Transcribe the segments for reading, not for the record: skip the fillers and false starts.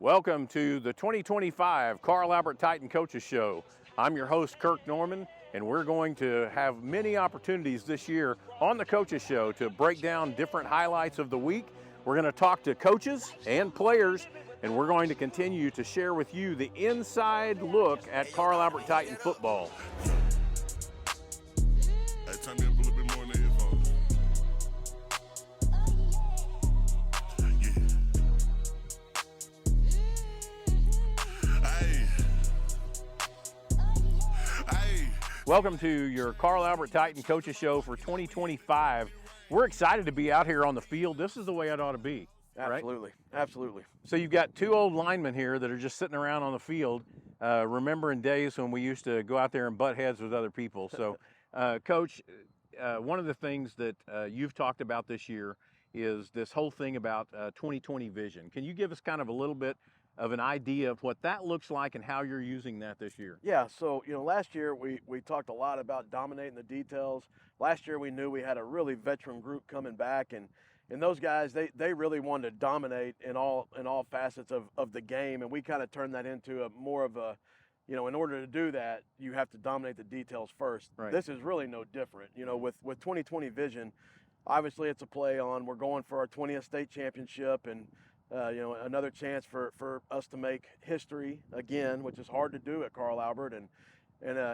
Welcome to the 2025 Carl Albert Titan Coaches Show. I'm your host, Kirk Norman, and we're going to have many opportunities this year on the Coaches Show to break down different highlights of the week. We're going to talk to coaches and players, and we're going to continue to share with you the inside look at Carl Albert Titan football. Hey, turn me up a little bit more in the headphones. Welcome to your Carl Albert Titan Coaches Show for 2025. We're excited to be out here on the field. This is the way it ought to be. Absolutely, right? absolutely. So you've got two old linemen here that are just sitting around on the field, remembering days when we used to go out there and butt heads with other people. So, Coach, one of the things that you've talked about this year is this whole thing about 2020 vision. Can you give us kind of a little bit of an idea of what that looks like and how you're using that this year? Yeah, so, last year we talked a lot about dominating the details. Last year we knew we had a really veteran group coming back, and those guys, they really wanted to dominate in all facets of the game, and we kind of turned that into more of a, in order to do that, you have to dominate the details first. Right. This is really no different. With 2020 vision, obviously it's a play on, we're going for our 20th state championship, and another chance for us to make history again, which is hard to do at Carl Albert. And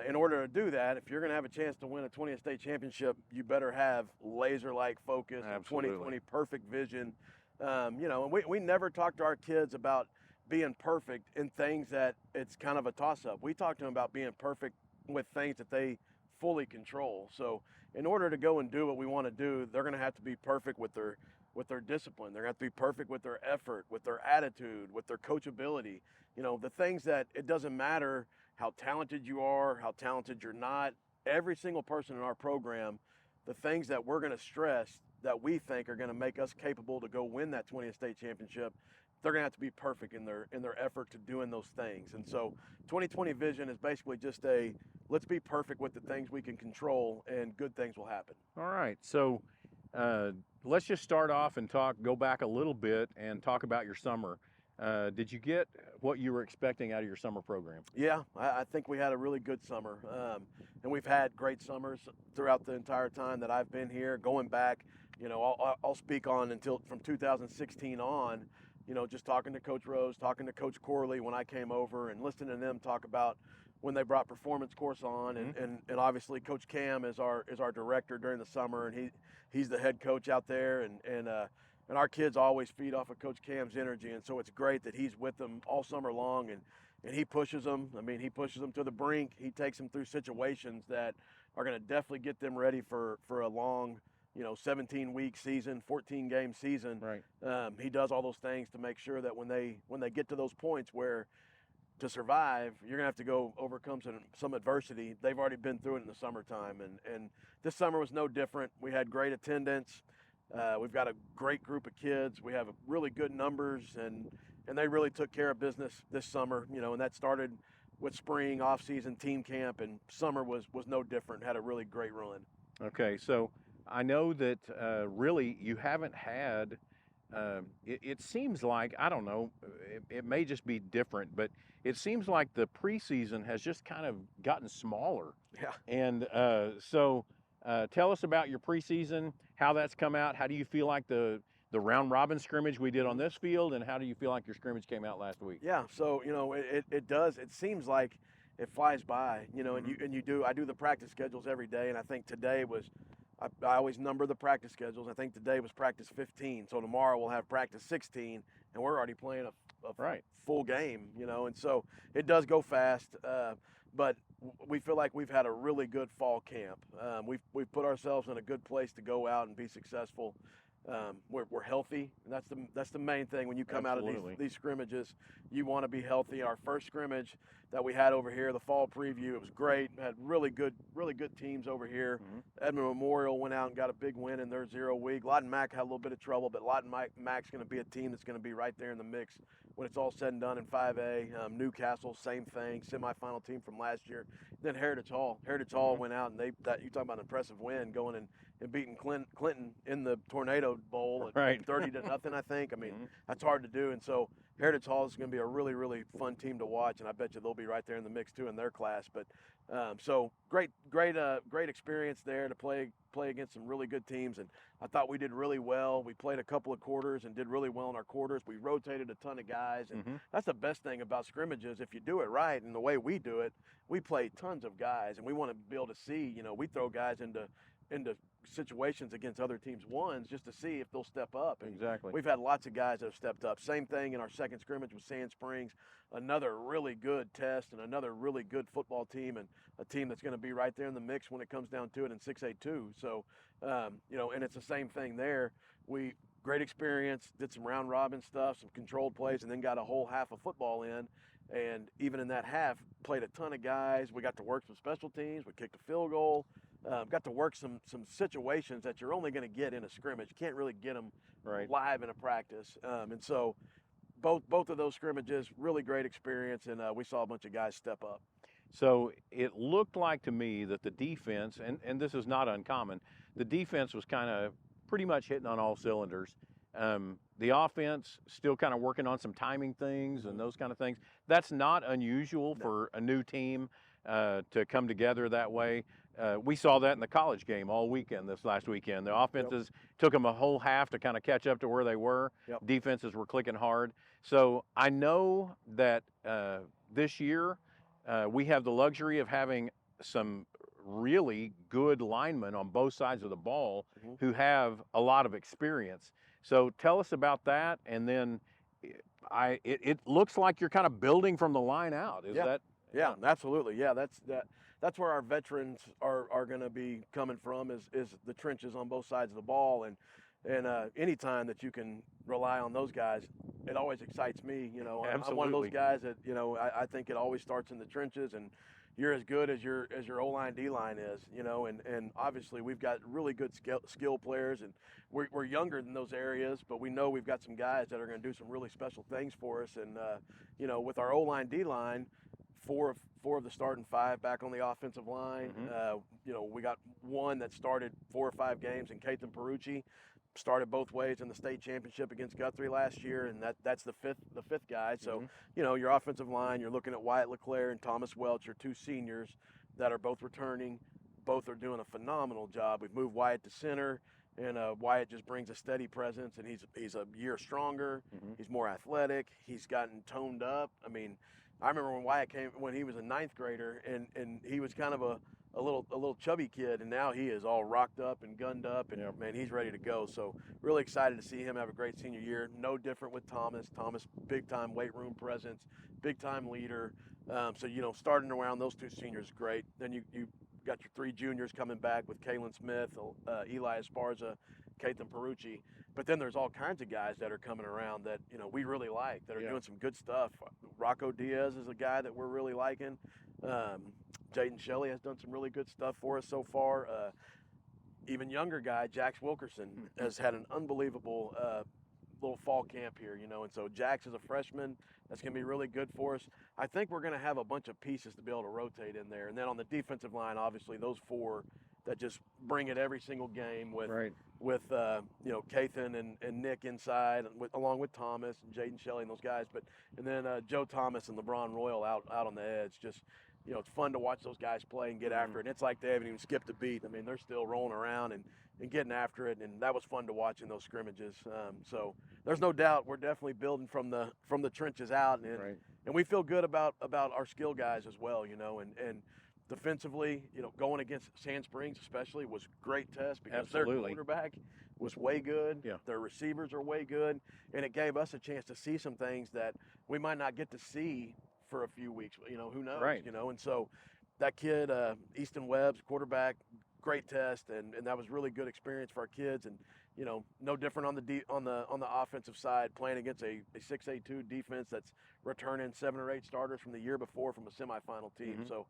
in order to do that, if you're going to have a chance to win a 20th state championship, you better have laser-like focus, and 2020 perfect vision. And we never talk to our kids about being perfect in things that it's kind of a toss-up. We talk to them about being perfect with things that they fully control. So in order to go and do what we want to do, they're going to have to be perfect with their discipline. They're going to have to be perfect with their effort, with their attitude, with their coachability. The things that it doesn't matter how talented you are, how talented you're not. Every single person in our program, the things that we're going to stress that we think are going to make us capable to go win that 20th state championship, they're going to have to be perfect in their effort to doing those things. And so 2020 vision is basically just let's be perfect with the things we can control, and good things will happen. All right. So let's just start off and go back a little bit and talk about your summer. Did you get what you were expecting out of your summer program? Yeah, I think we had a really good summer. And we've had great summers throughout the entire time that I've been here. Going back, I'll speak on from 2016 on, just talking to Coach Rose, talking to Coach Corley when I came over, and listening to them talk about when they brought performance course on, and obviously Coach Cam is our director during the summer, and he's the head coach out there, and our kids always feed off of Coach Cam's energy, and so it's great that he's with them all summer long, and he pushes them. I mean, he pushes them to the brink. He takes them through situations that are going to definitely get them ready for a long, 17-week season, 14-game season. Right. He does all those things to make sure that when they get to those points where to survive, you're going to have to go overcome some adversity. They've already been through it in the summertime, and this summer was no different. We had great attendance. We've got a great group of kids. We have really good numbers, and they really took care of business this summer, and that started with spring, off-season, team camp, and summer was no different. Had a really great run. Okay, so I know that really you haven't had, it seems like, I don't know, it may just be different, but it seems like the preseason has just kind of gotten smaller. Yeah. And so tell us about your preseason, how that's come out. How do you feel like the round robin scrimmage we did on this field, and how do you feel like your scrimmage came out last week? Yeah, so it seems like it flies by, and I do the practice schedules every day, and I think today was, I always number the practice schedules. I think today was practice 15, so tomorrow we'll have practice 16, and we're already playing a full game, and so it does go fast, but we feel like we've had a really good fall camp. We've put ourselves in a good place to go out and be successful. We're healthy, and that's the main thing when you come out of these scrimmages. You want to be healthy. Our first scrimmage that we had over here, the fall preview, it was great. Had really good teams over here. Edmond Memorial went out and got a big win in their 0 week. Lawton Mac had a little bit of trouble, but Lawton Mac's going to be a team that's going to be right there in the mix when it's all said and done in 5A. Newcastle, same thing, semifinal team from last year. Then Heritage Hall went out, and you talk about an impressive win, going and beating Clinton in the Tornado Bowl at 30-0, I think. I mean, that's hard to do. And so Heritage Hall is going to be a really, really fun team to watch, and I bet you they'll be right there in the mix too in their class. But so great experience there to play against some really good teams, and I thought we did really well. We played a couple of quarters and did really well in our quarters. We rotated a ton of guys, and that's the best thing about scrimmages. If you do it right, and the way we do it, we play tons of guys, and we want to be able to see. We throw guys into situations against other teams' ones just to see if they'll step up. And Exactly. we've had lots of guys that have stepped up. Same thing in our second scrimmage with Sand Springs, another really good test and another really good football team, and a team that's going to be right there in the mix when it comes down to it in 6A2. So, and it's the same thing there. Great experience, did some round robin stuff, some controlled plays, and then got a whole half of football in. And even in that half, played a ton of guys. We got to work some special teams. We kicked a field goal. Got to work some situations that you're only going to get in a scrimmage. You can't really get them live in a practice. And so both of those scrimmages, really great experience, and we saw a bunch of guys step up. So it looked like to me that the defense, and this is not uncommon, the defense was kind of pretty much hitting on all cylinders. The offense still kind of working on some timing things and those kind of things. That's not unusual for a new team to come together that way. We saw that in the college game all weekend this last weekend. The offenses took them a whole half to kind of catch up to where they were. Defenses were clicking hard. So I know that this year we have the luxury of having some really good linemen on both sides of the ball who have a lot of experience. So tell us about that, and then it looks like you're kind of building from the line out. Is that? Yeah, absolutely. Yeah, that's where our veterans are going to be coming from is the trenches on both sides of the ball, and any time that you can rely on those guys, it always excites me. I'm one of those guys that I think it always starts in the trenches, and you're as good as your O-line, D-line is, and obviously we've got really good skill players, and we're younger than those areas, but we know we've got some guys that are going to do some really special things for us, and with our O-line, D-line, four of the starting five back on the offensive line. We got one that started 4 or 5 games, and Kathan Perucci started both ways in the state championship against Guthrie last year, and that's the fifth guy. So, your offensive line, you're looking at Wyatt LeClaire and Thomas Welch, your 2 seniors that are both returning. Both are doing a phenomenal job. We've moved Wyatt to center, and Wyatt just brings a steady presence, and he's a year stronger. He's more athletic. He's gotten toned up. I mean, I remember when Wyatt came when he was a 9th grader, and he was kind of a little chubby kid, and now he is all rocked up and gunned up, and man, he's ready to go. So really excited to see him have a great senior year. No different with Thomas. Big time weight room presence, big time leader. So starting around those 2 seniors is great. Then you got your 3 juniors coming back with Kalen Smith, Eli Esparza, Kathan Perucci. But then there's all kinds of guys that are coming around that we really like, that are doing some good stuff. Rocco Diaz is a guy that we're really liking. Jaden Shelley has done some really good stuff for us so far. Even younger guy, Jax Wilkerson, has had an unbelievable little fall camp here, and so Jax is a freshman. That's going to be really good for us. I think we're going to have a bunch of pieces to be able to rotate in there. And then on the defensive line, obviously, those 4 that just bring it every single game with Kathan and Nick inside, along with Thomas and Jaden Shelley and those guys. And then Joe Thomas and LeBron Royal out on the edge. Just it's fun to watch those guys play and get after it. And it's like they haven't even skipped a beat. I mean, they're still rolling around and getting after it, and that was fun to watch in those scrimmages. So there's no doubt we're definitely building from the trenches out, and we feel good about our skill guys as well. And defensively, going against Sand Springs especially was great test because their quarterback was way good. Their receivers are way good, and it gave us a chance to see some things that we might not get to see for a few weeks. Who knows? And so that kid, Easton Webb's quarterback, great test, and that was really good experience for our kids. And no different on the offensive side, playing against a 6A2 defense that's returning 7 or 8 starters from the year before from a semifinal team. So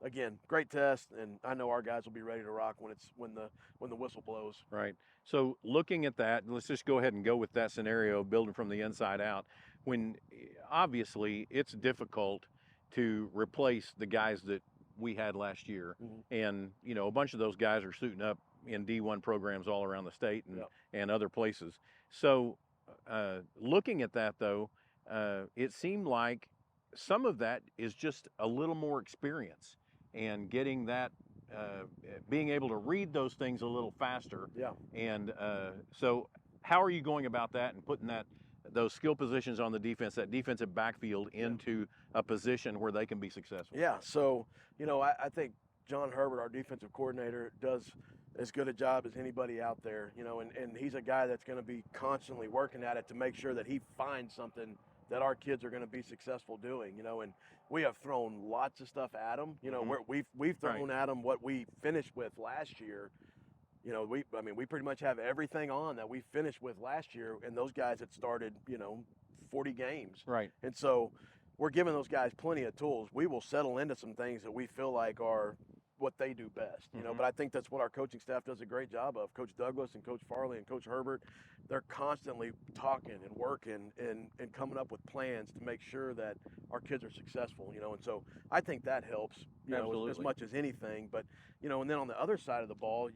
again, great test, and I know our guys will be ready to rock when the whistle blows. Right. So looking at that, let's just go ahead and go with that scenario, building from the inside out. When obviously it's difficult to replace the guys that we had last year, and a bunch of those guys are suiting up in D1 programs all around the state and other places. So looking at that though, it seemed like some of that is just a little more experience and getting that, being able to read those things a little faster. Yeah. And so how are you going about that and putting those skill positions on the defense, that defensive backfield, into a position where they can be successful? Yeah, so, I think John Herbert, our defensive coordinator, does as good a job as anybody out there, and he's a guy that's going to be constantly working at it to make sure that he finds something that our kids are going to be successful doing, and we have thrown lots of stuff at them. We've thrown at them what we finished with last year. We pretty much have everything on that we finished with last year, and those guys had started, 40 games. Right. And so we're giving those guys plenty of tools. We will settle into some things that we feel like are what they do best, but I think that's what our coaching staff does a great job of. Coach Douglas and Coach Farley and Coach Herbert, they're constantly talking and working and coming up with plans to make sure that our kids are successful, and so I think that helps, as much as anything. But, and then on the other side of the ball,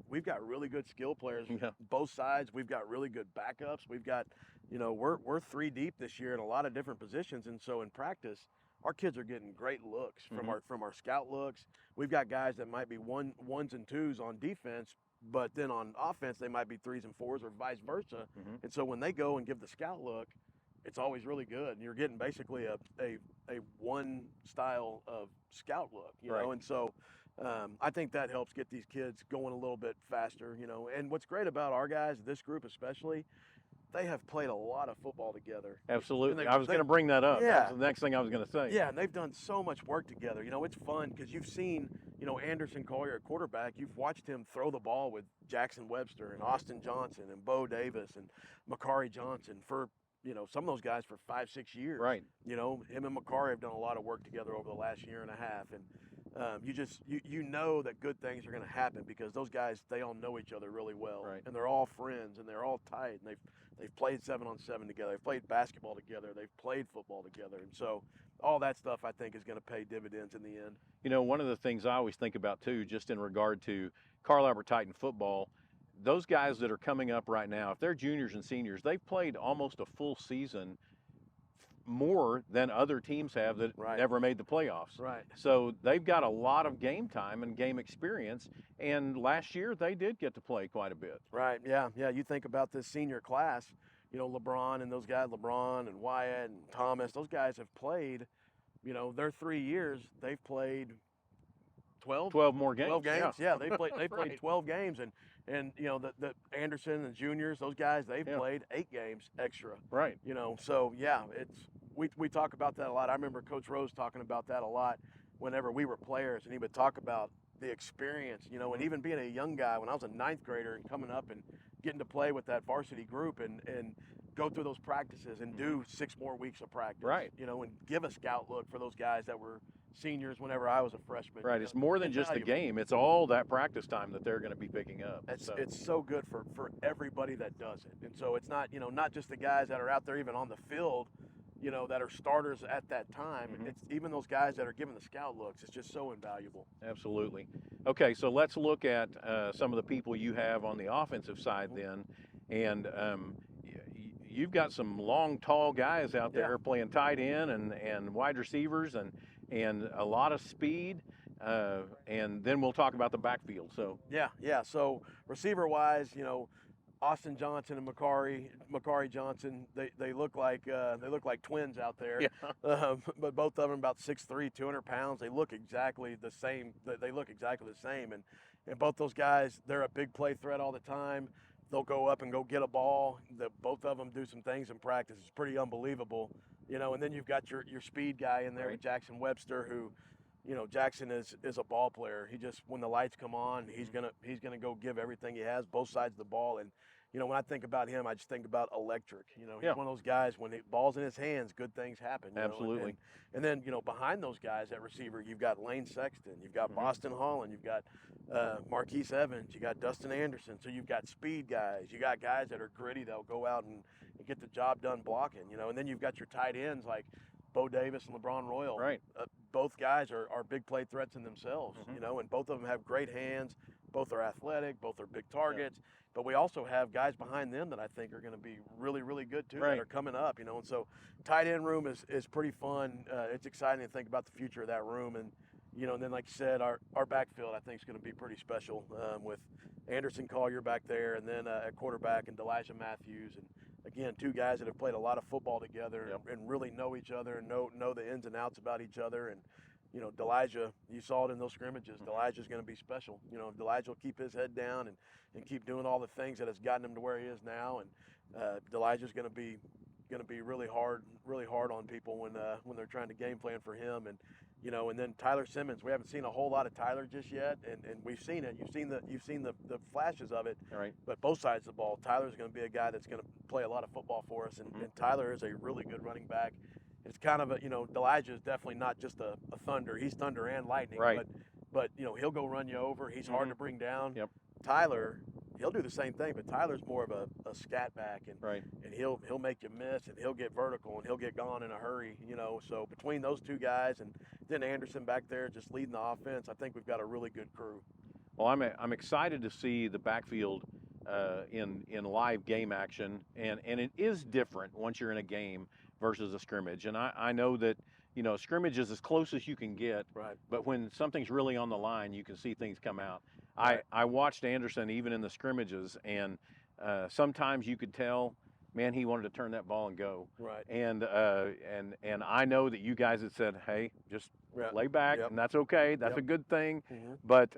we've got really good skill players, both sides. We've got really good backups. We've got, we're 3 deep this year in a lot of different positions. And so in practice, our kids are getting great looks from our scout looks. We've got guys that might be ones and twos on defense, but then on offense they might be 3s and 4s or vice versa. And so when they go and give the scout look, it's always really good. And you're getting basically a one style of scout look, know. And so I think that helps get these kids going a little bit faster, And what's great about our guys, this group especially, they have played a lot of football together. Absolutely. I was going to bring that up. Yeah. That's the next thing I was going to say. Yeah, and they've done so much work together. It's fun because you've seen, Anderson Collier at quarterback. You've watched him throw the ball with Jackson Webster and Austin Johnson and Bo Davis and Makari Johnson for, some of those guys for 5-6 years. Right. Him and Makari have done a lot of work together over the last year and a half. And you know that good things are going to happen because those guys, they all know each other really well. Right. And they're all friends and they're all tight, and they've played 7-on-7 together. They've played basketball together. They've played football together. And so all that stuff I think is going to pay dividends in the end. One of the things I always think about too, just in regard to Carl Albert Titan football, those guys that are coming up right now, if they're juniors and seniors, they've played almost a full season more than other teams have that never made the playoffs. Right. So they've got a lot of game time and game experience, and last year they did get to play quite a bit. Right, yeah. You think about this senior class, LeBron and those guys, LeBron and Wyatt and Thomas, those guys have played, their 3 years, they've played 12 more games. 12 games. Yeah, they played Right. 12 games, and the Anderson and juniors, those guys, they've played 8 games extra. Right. So yeah, we talk about that a lot. I remember Coach Rose talking about that a lot whenever we were players, and he would talk about the experience, and even being a young guy when I was a 9th grader and coming up and getting to play with that varsity group and go through those practices and do 6 more weeks of practice. Right. And give a scout look for those guys that were seniors whenever I was a freshman. Right. It's more than just the game. It's all that practice time that they're going to be picking up. It's so good for everybody that does it. And so it's not, not just the guys that are out there even on the field, that are starters at that time. It's even those guys that are giving the scout looks. It's just so invaluable. Absolutely. Okay, so let's look at some of the people you have on the offensive side then. And you've got some long, tall guys out there playing tight end and wide receivers and a lot of speed. And then we'll talk about the backfield. So yeah. So receiver-wise, Austin Johnson and Makari Johnson, they look like twins out there. Yeah. But both of them about 6'3", 200 pounds. They look exactly the same. And both those guys, they're a big play threat all the time. They'll go up and go get a ball. Both of them do some things in practice. It's pretty unbelievable. And then you've got your speed guy in there, Right. Jackson Webster, who, Jackson is a ball player. He just, when the lights come on, he's gonna go give everything he has, both sides of the ball. And when I think about him, I just think about electric. He's one of those guys, when the ball's in his hands, good things happen. Absolutely. And then, behind those guys at receiver, you've got Lane Sexton, you've got Boston Holland, you've got Marquise Evans, you got Dustin Anderson. So you've got speed guys, you got guys that are gritty that'll go out and get the job done blocking. And then you've got your tight ends like Bo Davis and LeBron Royal. Right. Both guys are big play threats in themselves, and both of them have great hands. both are athletic, both are big targets, but we also have guys behind them that I think are going to be really, really good too, that are coming up, you know. And so tight end room is pretty fun. It's exciting to think about the future of that room. And, you know, and then like you said, our backfield I think is going to be pretty special with Anderson Collier back there, and then at quarterback and Elijah Matthews. And again, two guys that have played a lot of football together and really know each other and know the ins and outs about each other. And, you know, Delijah, you saw it in those scrimmages. Delijah's going to be special. You know, Delijah will keep his head down and keep doing all the things that has gotten him to where he is now. And Delijah's going to be really hard on people when they're trying to game plan for him. And, you know, and then Tyler Simmons, we haven't seen a whole lot of Tyler just yet, and we've seen it. You've seen the flashes of it. Right. But both sides of the ball, Tyler's going to be a guy that's going to play a lot of football for us, and Tyler is a really good running back. It's kind of a, you know, Delijah is definitely not just a thunder. He's thunder and lightning. Right. But you know, he'll go run you over. He's hard to bring down. Yep. Tyler, he'll do the same thing, but Tyler's more of a scat back, and he'll make you miss, and he'll get vertical, and he'll get gone in a hurry, you know. So between those two guys and then Anderson back there just leading the offense, I think we've got a really good crew. Well, I'm excited to see the backfield in live game action, and it is different once you're in a game versus a scrimmage. And I know that, you know, scrimmage is as close as you can get, right? But when something's really on the line, you can see things come out. Right. I watched Anderson even in the scrimmages, and sometimes you could tell, man, he wanted to turn that ball and go. Right. And I know that you guys had said, hey, just lay back, and that's okay. That's a good thing. But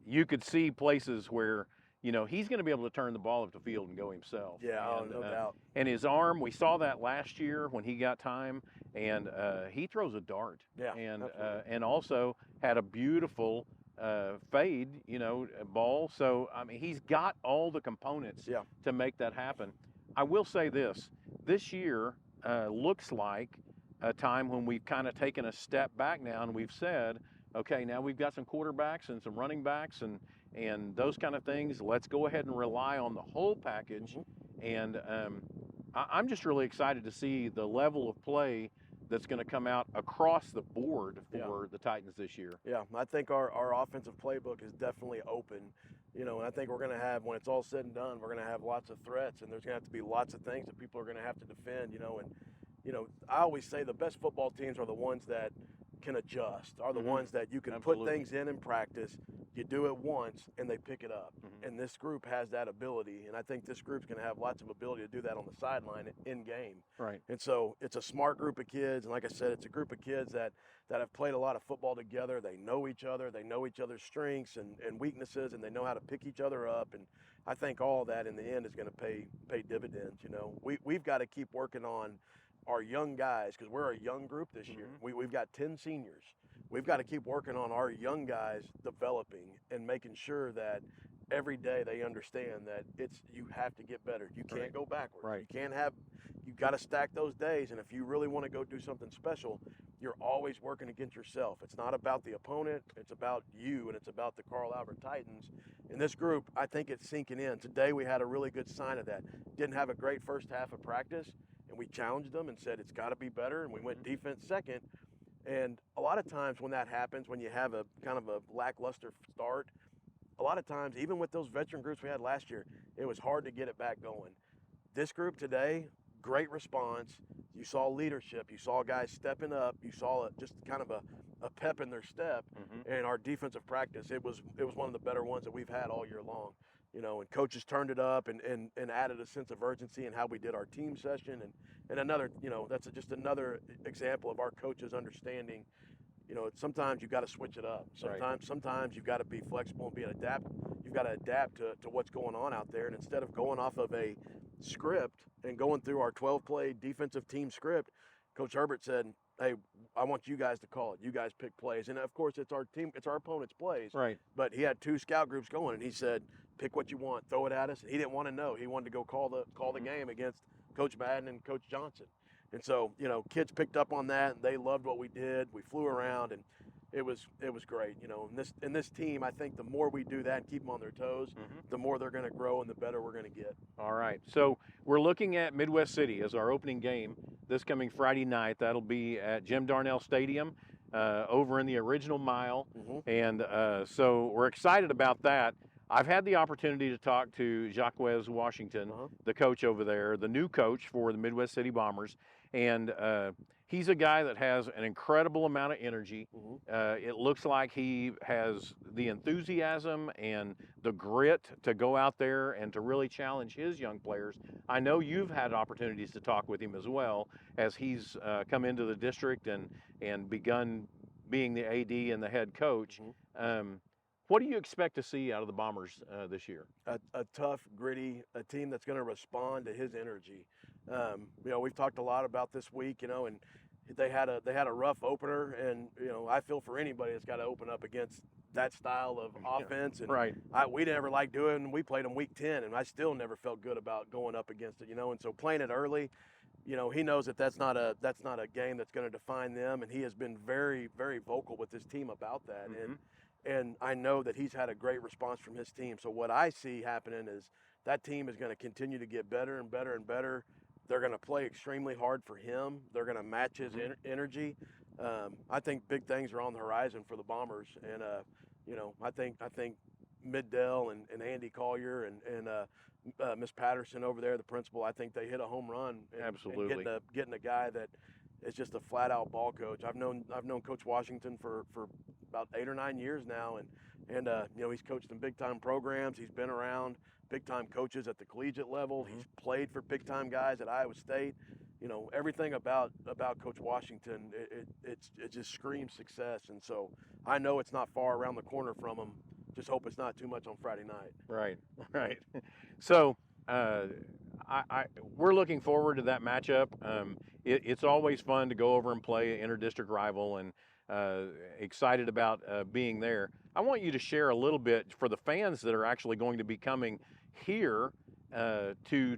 you could see places where, you know, he's going to be able to turn the ball up the field and go himself. Yeah, no doubt. And his arm, we saw that last year when he got time, and he throws a dart. Yeah, and also had a beautiful fade, you know, ball. So, I mean, he's got all the components to make that happen. I will say this year looks like a time when we've kind of taken a step back now, and we've said, okay, now we've got some quarterbacks and some running backs and those kind of things. Let's go ahead and rely on the whole package. And I'm just really excited to see the level of play that's going to come out across the board for the Titans this year. Yeah, I think our offensive playbook is definitely open. You know, and I think we're going to have, when it's all said and done, we're going to have lots of threats, and there's going to have to be lots of things that people are going to have to defend, you know. And, you know, I always say the best football teams are the ones that can adjust, are the ones that you can put things in practice, you do it once, and they pick it up. And this group has that ability, and I think this group's going to have lots of ability to do that on the sideline in game. Right. And so it's a smart group of kids, and like I said, it's a group of kids that have played a lot of football together. They know each other, they know each other's strengths and weaknesses, and they know how to pick each other up. And I think all of that in the end is going to pay dividends. You know, we've got to keep working on our young guys, because we're a young group this year. We've got 10 seniors. We've got to keep working on our young guys developing and making sure that every day they understand that you have to get better. You can't go backwards. Right. You've got to stack those days, and if you really want to go do something special, you're always working against yourself. It's not about the opponent, it's about you, and it's about the Carl Albert Titans. In this group, I think it's sinking in. Today we had a really good sign of that. Didn't have a great first half of practice, and we challenged them and said it's got to be better, and we went defense second. And a lot of times when that happens, when you have a kind of a lackluster start, a lot of times, even with those veteran groups we had last year, it was hard to get it back going. This group today, great response. You saw leadership. You saw guys stepping up. You saw just kind of a pep in their step. And our defensive practice, it was one of the better ones that we've had all year long. You know, and coaches turned it up and added a sense of urgency in how we did our team session. And another, you know, that's just another example of our coaches understanding, you know, sometimes you've got to switch it up. Sometimes you've got to be flexible and you've got to adapt to what's going on out there. And instead of going off of a script and going through our 12-play defensive team script, Coach Herbert said, hey, I want you guys to call it. You guys pick plays. And, of course, it's our opponent's plays. Right. But he had 2 scout groups going, and he said, pick what you want, throw it at us. He didn't want to know. He wanted to go call the game against Coach Madden and Coach Johnson. And so, you know, kids picked up on that, and they loved what we did. We flew around, and it was great. You know, and this team, I think the more we do that and keep them on their toes, the more they're going to grow and the better we're going to get. All right. So we're looking at Midwest City as our opening game this coming Friday night. That'll be at Jim Darnell Stadium. over in the original mile. Mhm. And so we're excited about that. I've had the opportunity to talk to Jacques Washington, Uh-huh. the coach over there, the new coach for the Midwest City Bombers. And he's a guy that has an incredible amount of energy. Mhm. It looks like he has the enthusiasm and the grit to go out there and to really challenge his young players. I know you've had opportunities to talk with him as well as he's come into the district and begun being the AD and the head coach. Mhm. What do you expect to see out of the Bombers this year? A tough, gritty, a team that's going to respond to his energy. We've talked a lot about this week, and they had a rough opener, and I feel for anybody that's got to open up against that style of offense. And Right. we never liked doing it, and we played them week 10, and I still never felt good about going up against it. And so playing it early, he knows that that's not a game that's going to define them, and he has been very, very vocal with his team about that. Mhm. And I know that he's had a great response from his team. So what I see happening is that team is going to continue to get better and better and better. They're going to play extremely hard for him. They're going to match his energy. I think big things are on the horizon for the Bombers, and I think Middell and Andy Collier and Miss Patterson over there, the principal, I think they hit a home run. Absolutely. And getting a guy that is just a flat out ball coach. I've known Coach Washington for about 8 or 9 years now, and he's coached in big time programs. He's been around big time coaches at the collegiate level. Mhm. He's played for big time guys at Iowa State. Everything about Coach Washington, it just screams success. And so I know it's not far around the corner from him. Just hope it's not too much on Friday night. Right, right. So we're looking forward to that matchup. It's always fun to go over and play an interdistrict rival, and excited about being there. I want you to share a little bit for the fans that are actually going to be coming here to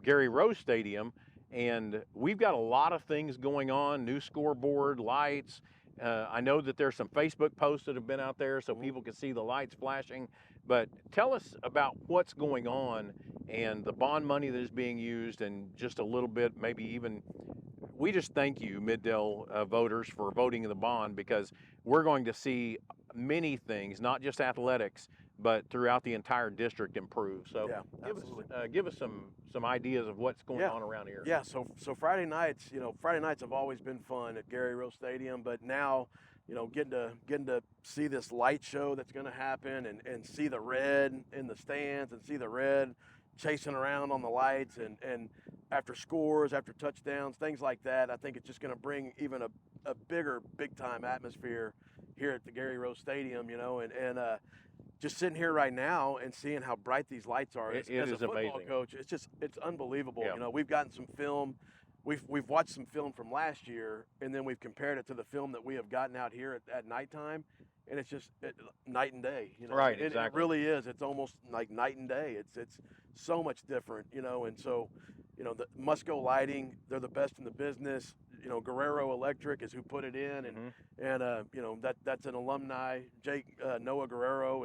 Gary Rose Stadium, and we've got a lot of things going on: new scoreboard, lights. I know that there's some Facebook posts that have been out there so people can see the lights flashing. But tell us about what's going on and the bond money that is being used, and just a little bit, maybe even. We just thank you, Middell voters, for voting in the bond, because we're going to see many things, not just athletics, but throughout the entire district improve. So Yeah, give us some ideas of what's going on around here. Yeah, so Friday nights, Friday nights have always been fun at Gary Rose Stadium, but now, getting to see this light show that's going to happen, and see the red in the stands, and see the red chasing around on the lights, and after scores, after touchdowns, things like that. I think it's just going to bring even a bigger, big time atmosphere here at the Gary Rose Stadium, and just sitting here right now and seeing how bright these lights are. It as is a football amazing. coach, it's unbelievable. Yeah. We've gotten some film. We've watched some film from last year, and then we've compared it to the film that we have gotten out here at nighttime, and it's just night and day. Right, It exactly. really is. It's almost like night and day. It's so much different, and so, the Musco Lighting, they're the best in the business. Guerrero Electric is who put it in, and that's an alumni. Noah Guerrero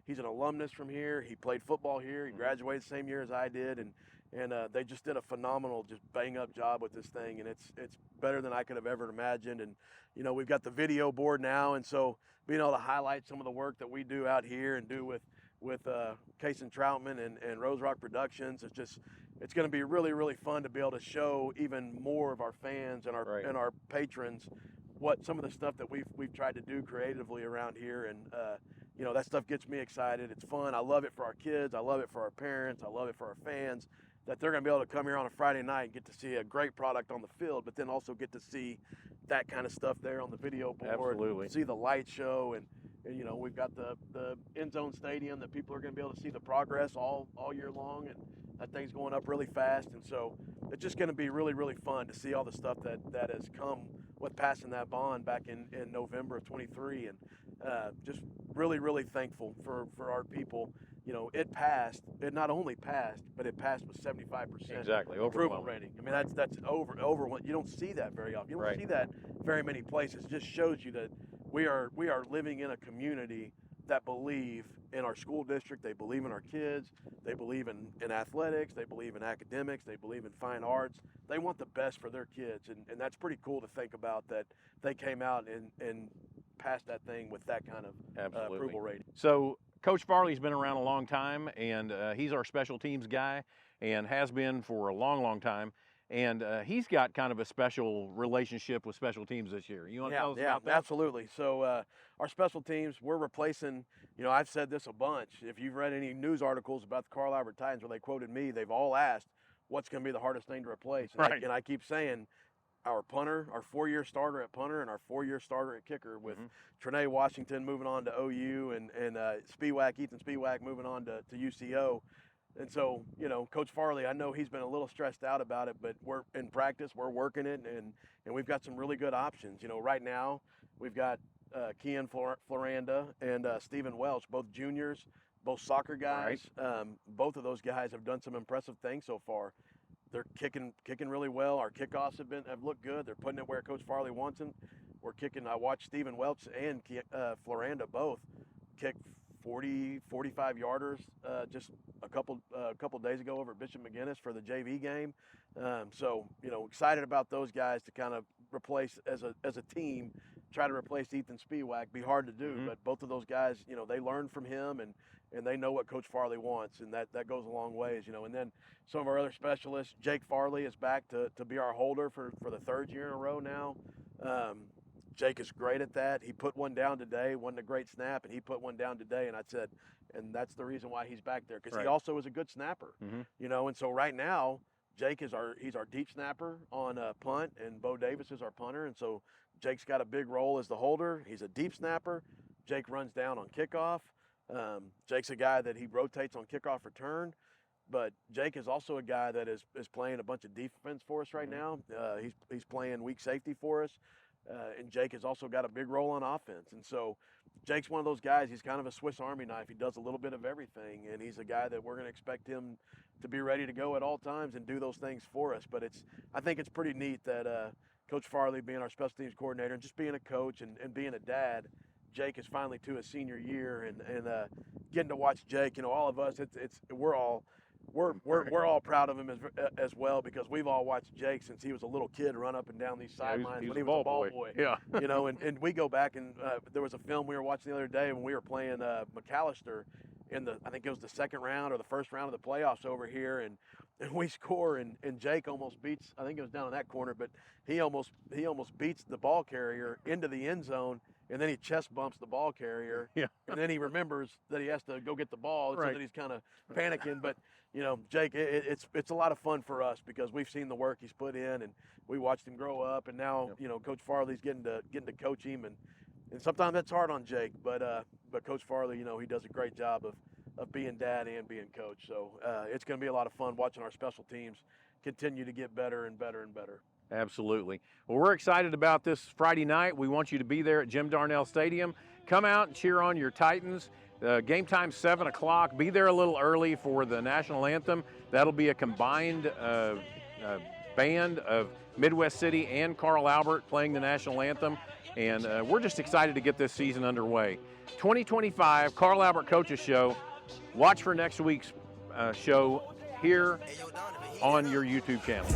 he's an alumnus from here. He played football here. He graduated the same year as I did, and they just did a phenomenal, just bang up job with this thing, and it's better than I could have ever imagined. And we've got the video board now, and so being able to highlight some of the work that we do out here and do with Kason Troutman and Rose Rock Productions, it's going to be really, really fun to be able to show even more of our fans and our patrons what some of the stuff that we've tried to do creatively around here. And that stuff gets me excited. It's fun. I love it for our kids. I love it for our parents. I love it for our fans, that they're going to be able to come here on a Friday night and get to see a great product on the field, but then also get to see that kind of stuff there on the video board. Absolutely. See the light show, and we've got the end zone stadium that people are going to be able to see the progress all year long, and that thing's going up really fast. And so it's just going to be really, really fun to see all the stuff that has come with passing that bond back in November of 23, and just really, really thankful for our people. It passed. It not only passed, but it passed with 75% Exactly, approval overwhelming. rating. I mean, that's over. You don't see that very often. You don't Right. see that very many places. It just shows you that we are living in a community that believe in our school district, they believe in our kids, they believe in athletics, they believe in academics, they believe in fine arts. They want the best for their kids, and that's pretty cool to think about that they came out and passed that thing with that kind of approval rating. So Coach Farley's been around a long time, and he's our special teams guy and has been for a long, long time. And he's got kind of a special relationship with special teams this year. You want to tell us about that? Absolutely. So our special teams, we're replacing, I've said this a bunch. If you've read any news articles about the Carl Albert Titans where they quoted me, they've all asked, what's going to be the hardest thing to replace? And I keep saying, our punter, our 4-year starter at punter, and our 4-year starter at kicker, with Trinae Washington moving on to OU and Ethan Spiewak moving on to UCO. And so, Coach Farley, I know he's been a little stressed out about it, but we're in practice, we're working it, and we've got some really good options. Right now we've got Kian Floranda and Stephen Welch, both juniors, both soccer guys. Right. Both of those guys have done some impressive things so far. They're kicking really well. Our kickoffs have looked good. They're putting it where Coach Farley wants them. We're kicking. I watched Stephen Welch and Floranda both kick 40, 45 yarders just a couple days ago over at Bishop McGuinness for the JV game. So excited about those guys to kind of replace as a team, try to replace Ethan Spiewak. Be hard to do, but both of those guys, they learned from him and they know what Coach Farley wants, and that goes a long ways, And then some of our other specialists, Jake Farley is back to be our holder for the 3rd year in a row now. Jake is great at that. He put one down today, wasn't a great snap, and he put one down today, and I said, and that's the reason why he's back there, because he also is a good snapper, And so right now, Jake is he's our deep snapper on punt, and Bo Davis is our punter, and so Jake's got a big role as the holder. He's a deep snapper. Jake runs down on kickoff. Jake's a guy that he rotates on kickoff return, but Jake is also a guy that is playing a bunch of defense for us right now. He's playing weak safety for us, and Jake has also got a big role on offense. And so Jake's one of those guys, he's kind of a Swiss Army knife. He does a little bit of everything, and he's a guy that we're going to expect him to be ready to go at all times and do those things for us. But I think it's pretty neat that Coach Farley, being our special teams coordinator and just being a coach and being a dad, Jake is finally to his senior year, and getting to watch Jake. All of us, we're all proud of him as well, because we've all watched Jake since he was a little kid run up and down these sidelines when he was a ball boy. Yeah. And we go back, and there was a film we were watching the other day when we were playing McAllister in I think it was the 2nd round or the 1st round of the playoffs over here, and we score, and Jake almost beats, I think it was down in that corner, but he almost beats the ball carrier into the end zone. And then he chest bumps the ball carrier, and then he remembers that he has to go get the ball, so that he's kind of panicking. But Jake, it's a lot of fun for us because we've seen the work he's put in, and we watched him grow up, and now Coach Farley's getting to coach him, and sometimes that's hard on Jake, but Coach Farley, he does a great job of being dad and being coach. So it's going to be a lot of fun watching our special teams continue to get better and better and better. Absolutely. Well, we're excited about this Friday night. We want you to be there at Jim Darnell Stadium. Come out and cheer on your Titans. Game time 7 o'clock. Be there a little early for the national anthem. That'll be a combined band of Midwest City and Carl Albert playing the national anthem. And we're just excited to get this season underway. 2025 Carl Albert Coaches Show. Watch for next week's show here on your YouTube channel.